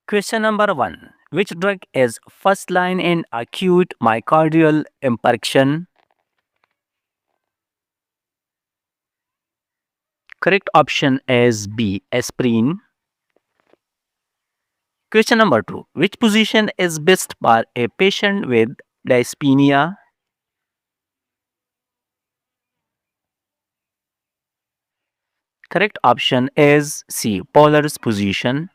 Question number 1. Which drug is first line in acute myocardial infarction? Correct option is B. Aspirin. Question number 2. Which position is best for a patient with dyspnea? Correct option is C. Polar's position.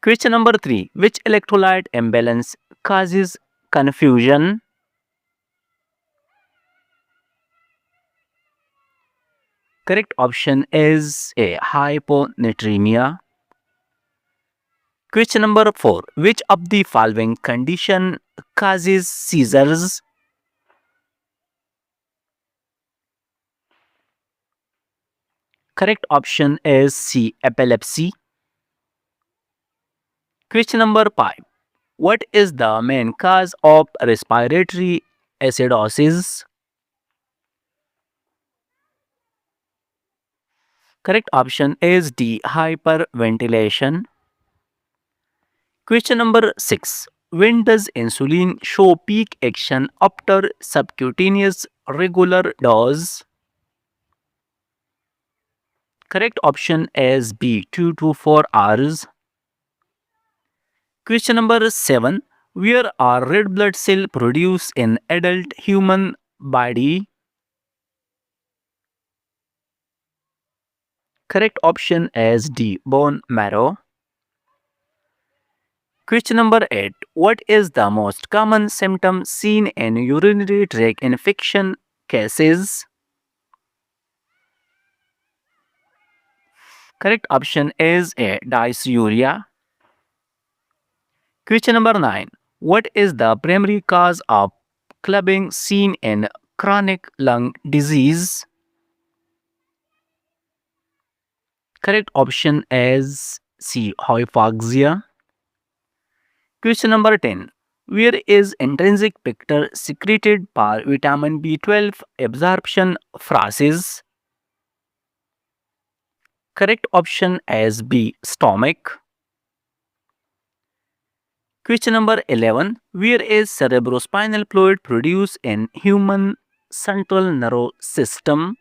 Question number 3. Which electrolyte imbalance causes confusion? Correct option is A. Hyponatremia. Question number 4. Which of the following condition causes seizures? Correct option is C. Epilepsy. Question number 5. What is the main cause of respiratory acidosis? Correct option is D. Hyperventilation. Question number 6. When does insulin show peak action after subcutaneous regular dose? Correct option is B. 2 to 4 hours. Question number 7. Where are red blood cells produced in adult human body? Correct option is D. Bone marrow. Question number 8. What is the most common symptom seen in urinary tract infection cases? Correct option is A. Dysuria. Question number 9. What is the primary cause of clubbing seen in chronic lung disease? Correct option is C. Hypoxia. Question number 10. Where is intrinsic factor secreted for vitamin B12 absorption process? Correct option is B. Stomach. Question number 11. Where is cerebrospinal fluid produced in human central nervous system?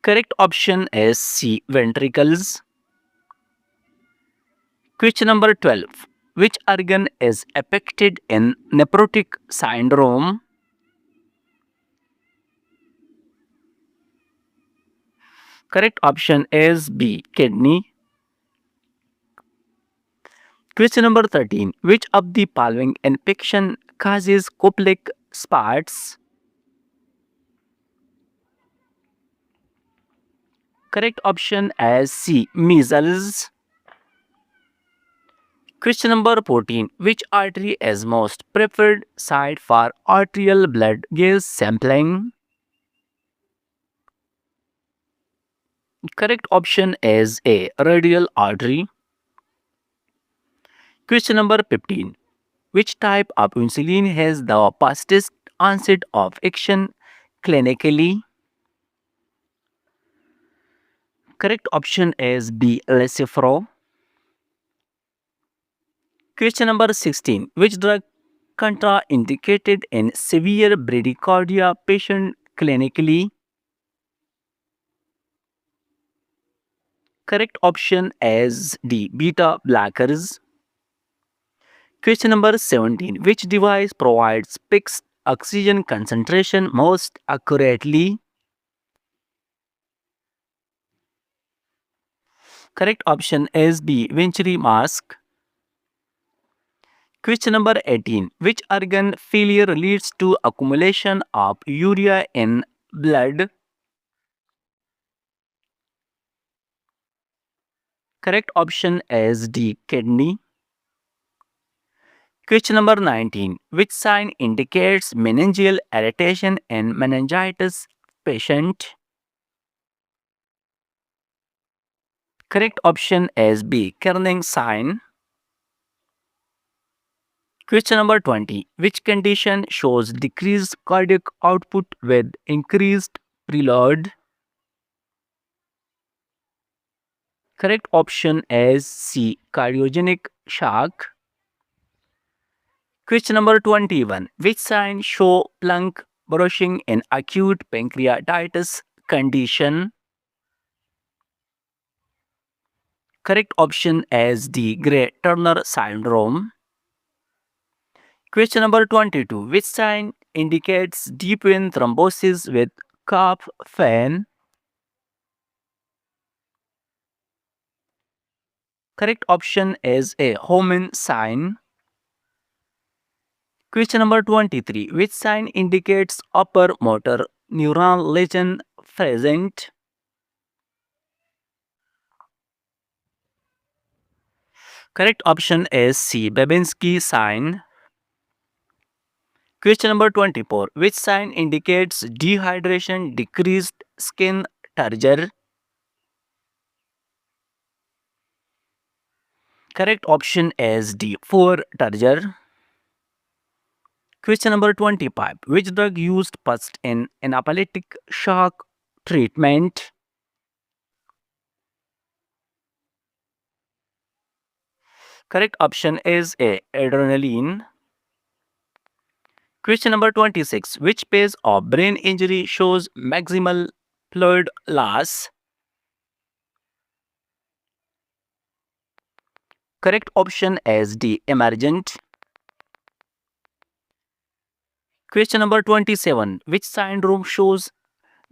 Correct option is C. Ventricles. Question number 12. Which organ is affected in nephrotic syndrome? Correct option is B. Kidney. Question number 13. Which of the following infection causes Koplik spots? Correct option is C. Measles. Question number 14. Which artery is most preferred site for arterial blood gas sampling? Correct option is A. Radial artery. Question number 15. Which type of insulin has the fastest onset of action clinically? Correct option is B. Lacifro. Question number 16. Which drug contraindicated in severe bradycardia patient clinically? Correct option is D. Beta blockers. Question number 17. Which device provides fixed oxygen concentration most accurately? Correct option is B. Venturi mask. Question number 18. Which organ failure leads to accumulation of urea in blood? Correct option is D. Kidney. Question number 19. Which sign indicates meningeal irritation in meningitis patient? Correct option is B. Kerning sign. Question number 20. Which condition shows decreased cardiac output with increased preload? Correct option is C. Cardiogenic shock. Question number 21. Which sign show plunk brushing in acute pancreatitis condition? Correct option is D. Gray-Turner syndrome. Question number 22. Which sign indicates deep vein thrombosis with calf vein? Correct option is A. Homan sign. Question number 23. Which sign indicates upper motor neuron lesion present? Correct option is C. Babinski sign. Question number 24. Which sign indicates dehydration, decreased skin turgor? Correct option is D. Poor turgor. Question number 25. Which drug used first in anaphylactic shock treatment? Correct option is A. Adrenaline. Question number 26. Which phase of brain injury shows maximal fluid loss? Correct option is D. Emergent. Question number 27. Which syndrome shows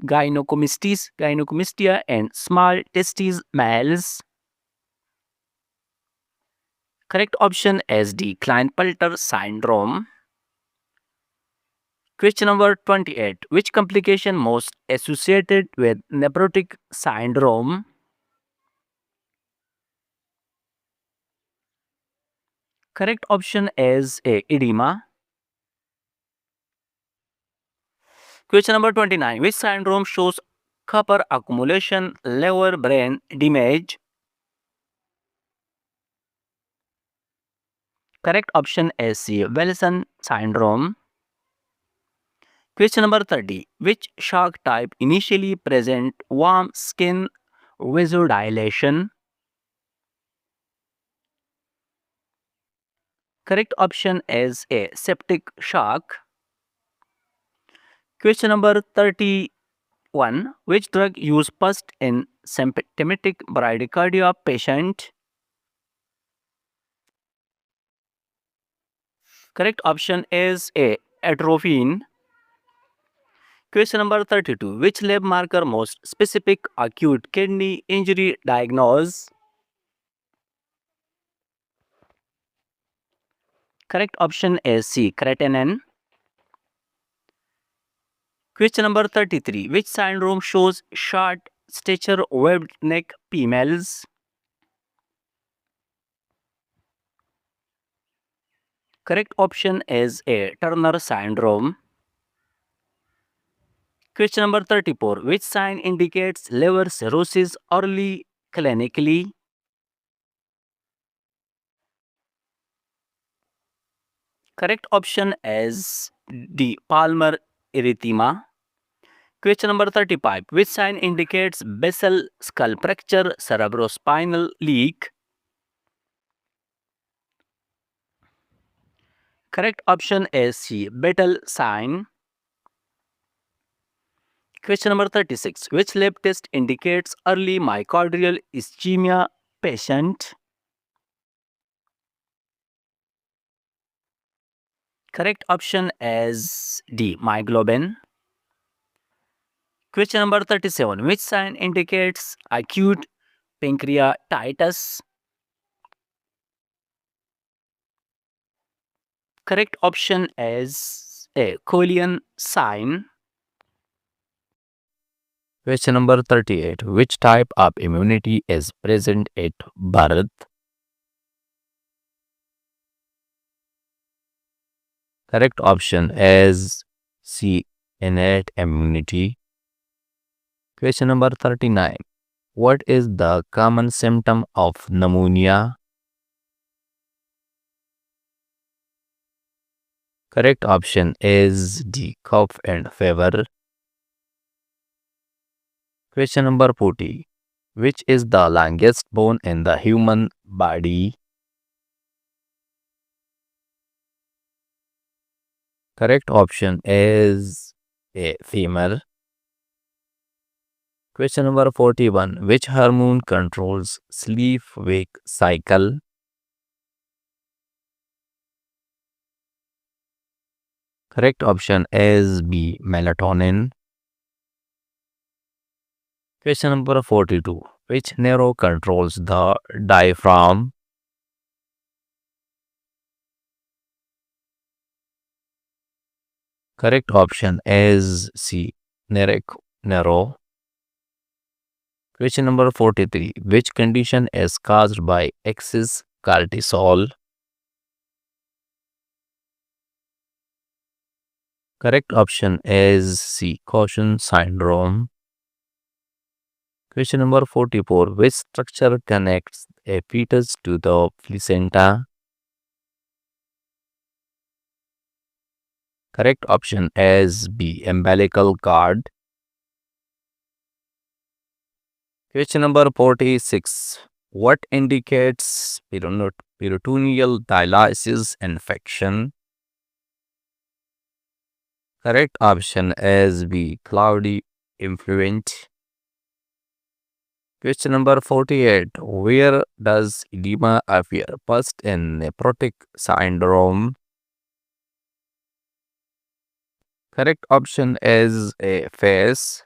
gynecomastia and small testes males? Correct option is D. Klinefelter syndrome. Question number 28. Which complication most associated with nephrotic syndrome? Correct option is A. Edema. Question number 29. Which syndrome shows copper accumulation, lower brain damage? Correct option is C. Wilson syndrome. Question number 30. Which shark type initially present warm skin vasodilation? Correct option is A. Septic shock. Question number 31. Which drug used first in symptomatic bradycardia patient? Correct option is A. Atropine. Question number 32. Which lab marker most specific acute kidney injury diagnose? Correct option is C. Creatinine. Question number 33. Which syndrome shows short stature webbed neck females? Correct option is A. Turner syndrome. Question number 34. Which sign indicates liver cirrhosis early clinically? Correct option is D. Palmer erythema. Question number 35. Which sign indicates basal skull fracture, cerebrospinal leak? Correct option is C. Battle sign. Question number 36. Which lab test indicates early myocardial ischemia patient? Correct option is D. Myoglobin. Question number 37. Which sign indicates acute pancreatitis? Correct option is A. Collian sign. Question number 38. Which type of immunity is present at birth? Correct option is C. Innate immunity. Question number 39. What is the common symptom of pneumonia? Correct option is D. Cough and fever. Question number 40. Which is the longest bone in the human body? Correct option is a femur. Question number 41. Which hormone controls sleep-wake cycle? Correct option is B. Melatonin. Question number 42. Which nerve controls the diaphragm? Correct option is C. Nerve. Question number 43. Which condition is caused by excess cortisol? Correct option is C. Caution syndrome. Question number 44. Which structure connects a fetus to the placenta? Correct option is B. Umbilical cord. Question number 46. What indicates peritoneal dialysis infection? Correct option is B. Cloudy influent. Question number 48. Where does edema appear? First in nephrotic syndrome. Correct option is A. Face.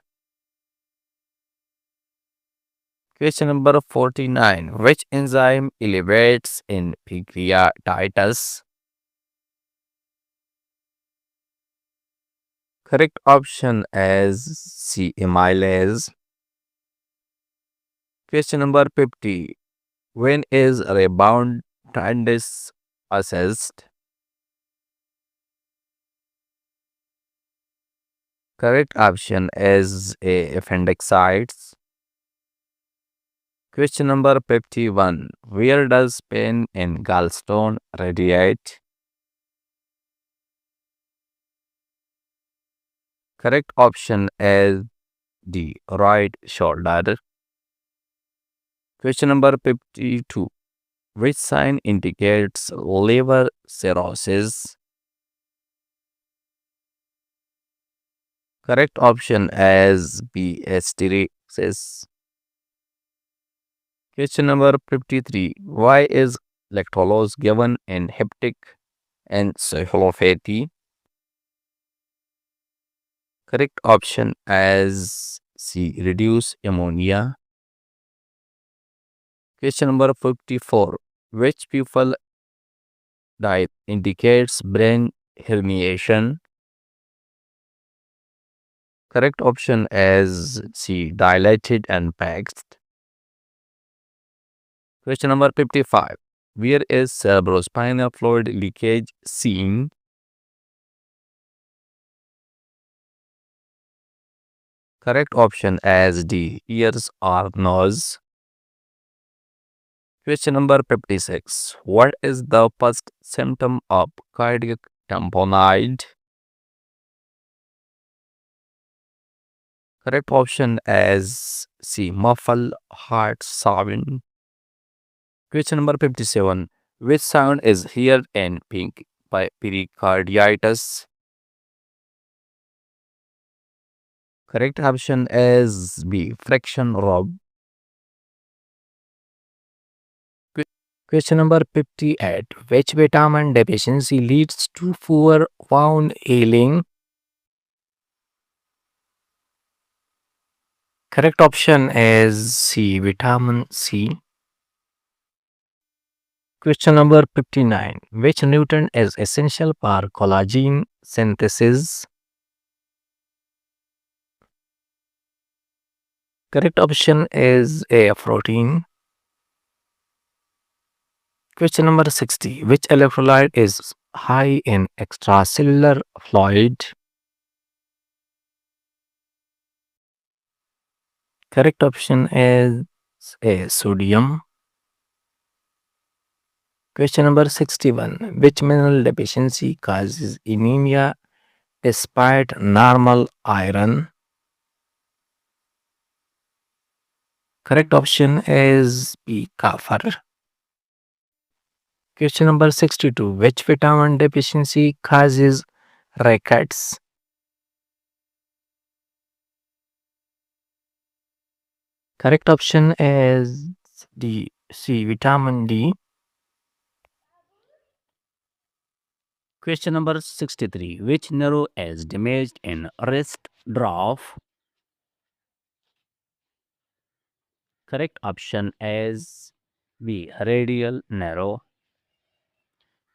Question number 49. Which enzyme elevates in pancreatitis? Correct option is C. Amylase. Question number 50. When is rebound tenderness assessed? Correct option is A. Appendicitis. Question number 51. Where does pain in gallstone radiate? Correct option is D. Right shoulder. Question number 52. Which sign indicates liver cirrhosis? Correct option is B. Steatosis. Question number 53. Why is lactulose given in hepatic encephalopathy? Correct option is C. Reduce ammonia. Question number 54. Which pupil type indicates brain herniation? Correct option is C. Dilated and paxed. Question number 55. Where is cerebrospinal fluid leakage seen? Correct option is D. Ears or nose. Question number 56. What is the first symptom of cardiac tamponade? Correct option is C. Muffled heart sound. Question number 57. Which sound is heard in pink by pericarditis? Correct option is B. Friction rub. Question number 58. Which vitamin deficiency leads to poor wound healing? Correct option is C. Vitamin C. Question number 59. Which nutrient is essential for collagen synthesis? Correct option is A. Protein. Question number 60. Which electrolyte is high in extracellular fluid? Correct option is A. Sodium. Question number 61. Which mineral deficiency causes anemia despite normal iron? Correct option is B. Kafir. Question number 62. Which vitamin deficiency causes rickets? Correct option is D. C. Vitamin D. Question number 63. Which nerve is damaged in wrist drop? Correct option is B. Radial nerve.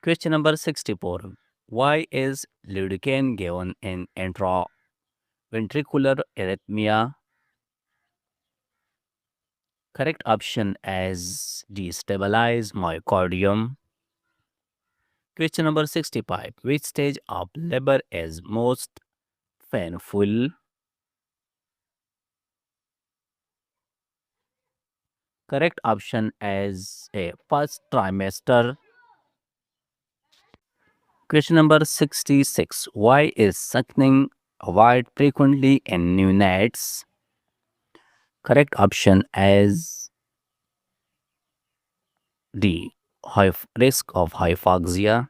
Question number 64. Why is lidocaine given in intraventricular arrhythmia? Correct option is destabilize myocardium. Question number 65. Which stage of labor is most painful? Correct option is a first trimester. Question number 66. Why is sucking avoided frequently in neonates? Correct option is D. Risk of hypoxia.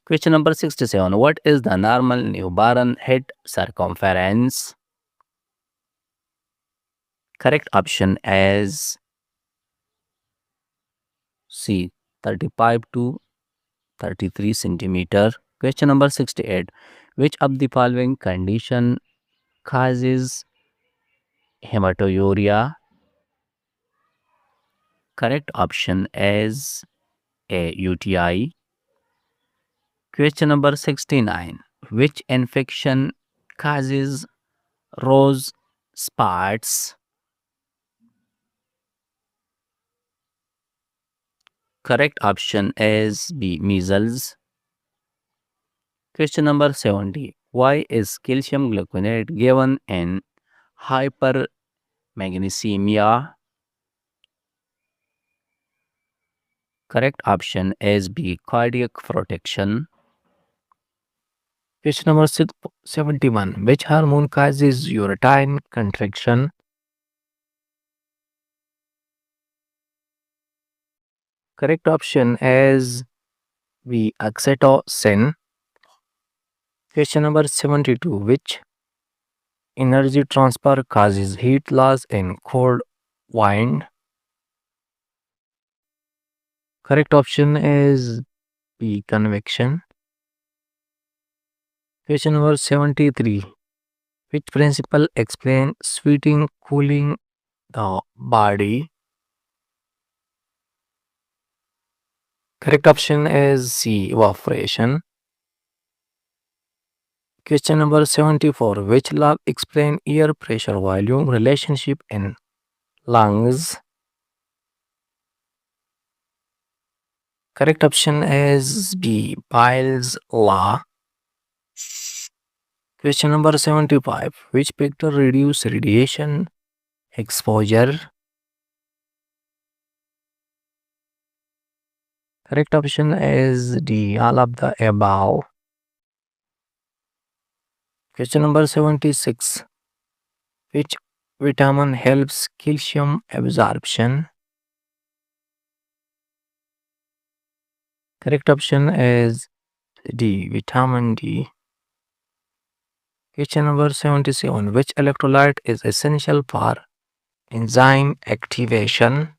Question number 67. What is the normal newborn head circumference? Correct option is C. 35 to 33 centimeter. Question number 68. Which of the following condition causes hematuria? Correct option is A. UTI. Question number 69. Which infection causes rose spots? Correct option is B. Measles. Question number 70. Why is calcium gluconate given in hypermagnesemia? Correct option is B. Cardiac protection. Question number 71. Which hormone causes uterine contraction? Correct option is B. Oxytocin. Question number 72. Which energy transfer causes heat loss in cold wind? Correct option is B. Convection. Question number 73. Which principle explain sweating cooling the body? Correct option is C. Evaporation. Question number 74. Which law explain air pressure volume relationship in lungs? Correct option is B. Piles law. Question number 75. Which factor reduce radiation exposure? Correct option is D. All of the above. Question number 76. Which vitamin helps calcium absorption? Correct option is D. Vitamin D. Question number 77. Which electrolyte is essential for enzyme activation?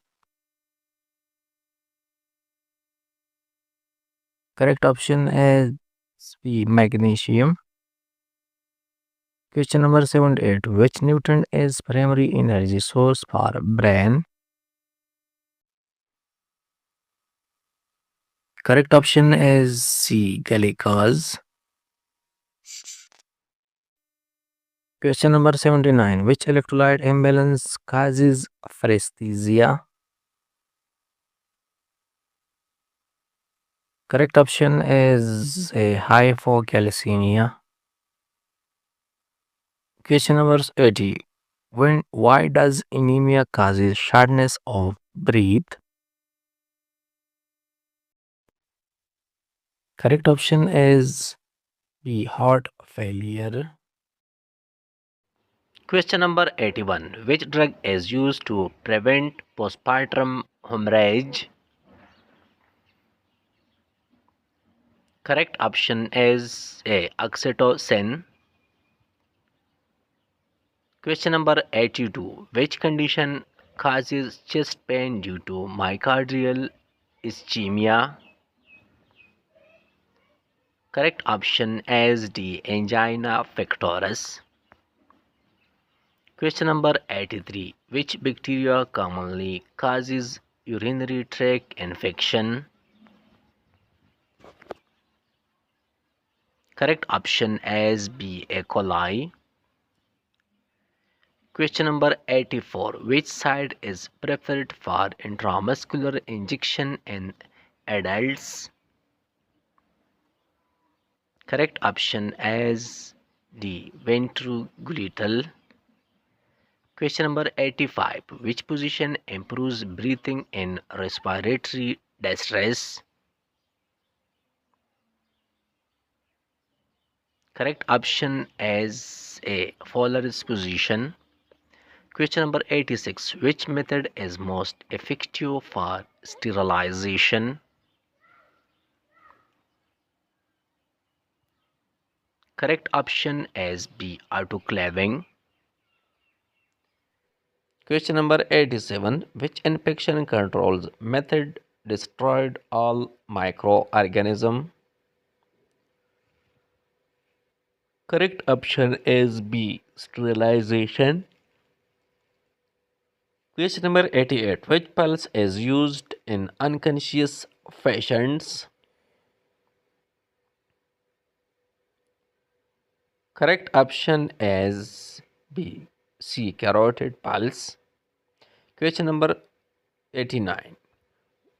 Correct option is B. Magnesium. Question number 78. Which nutrient is primary energy source for brain? Correct option is C. Glucose. Question number 79. Which electrolyte imbalance causes paresthesia? Correct option is a hypocalcemia. Question number 80. Why does anemia causes shortness of breath? Correct option is B. Heart failure. Question number 81. Which drug is used to prevent postpartum hemorrhage? Correct option is A. Oxytocin. Question number 82. Which condition causes chest pain due to myocardial ischemia? Correct option is D. Angina pectoris. Question number 83. Which bacteria commonly causes urinary tract infection? Correct option is B. E. coli. Question number 84. Which site is preferred for intramuscular injection in adults? Correct option is D. Ventrogluteal. Question number 85. Which position improves breathing in respiratory distress? Correct option is A. Fowler's position. Question number 86. Which method is most effective for sterilization? Correct option is B. Autoclaving. Question number 87. Which infection controls method destroyed all microorganisms? Correct option is B. Sterilization. Question number 88. Which pulse is used in unconscious patients? Correct option is B. C. Carotid pulse. Question number 89.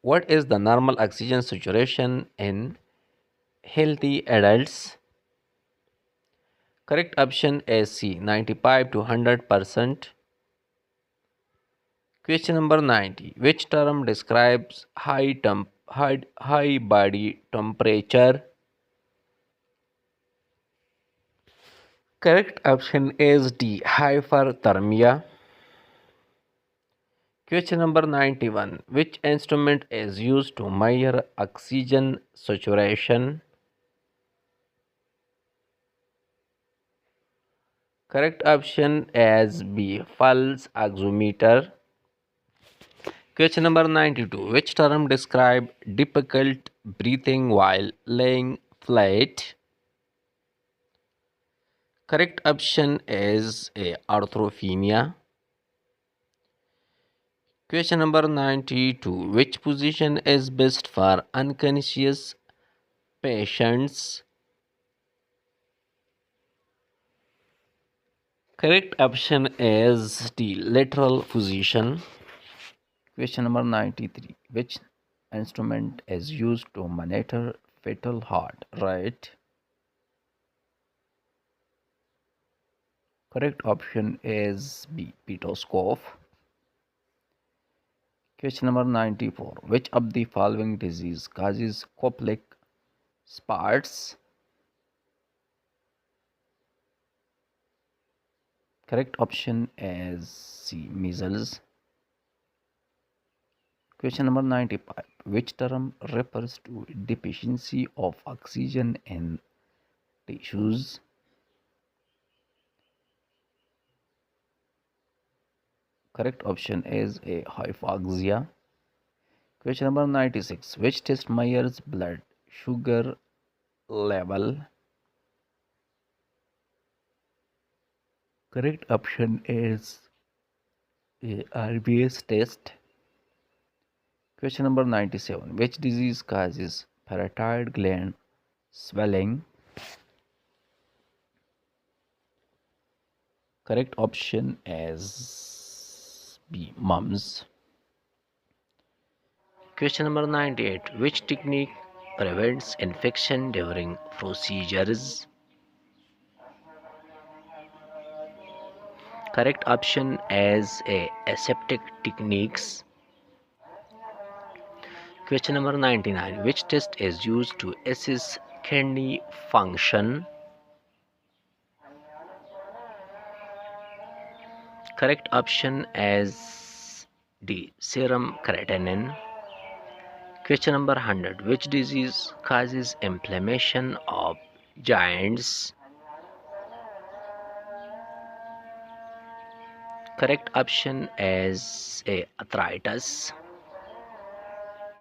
What is the normal oxygen saturation in healthy adults? Correct option is C. 95 to 100%. Question number 90. Which term describes high body temperature? Correct option is D. Hyperthermia. Question number 91. Which instrument is used to measure oxygen saturation? Correct option is B. Pulse oximeter. Question number 92. Which term describe difficult breathing while laying flat? Correct option is A. Orthopnea. Question number 92. Which position is best for unconscious patients? Correct option is D. Lateral position. Question number 93. Which instrument is used to monitor fetal heart rate? Correct option is B. Petoscope. Question number 94. Which of the following disease causes Koplik spots? Correct option is C. Measles. Question number 95. Which term refers to deficiency of oxygen in tissues? Correct option is A. Hypoxia. Question number 96. Which test measures blood sugar level? Correct option is A. RBS test. Question number 97. Which disease causes parotid gland swelling? Correct option is B. Mumps. Question number 98. Which technique prevents infection during procedures? Correct option is A. Aseptic techniques. Question number 99. Which test is used to assess kidney function? Correct option as D. Serum creatinine. Question number 100. Which disease causes inflammation of joints? Correct option as A. Arthritis.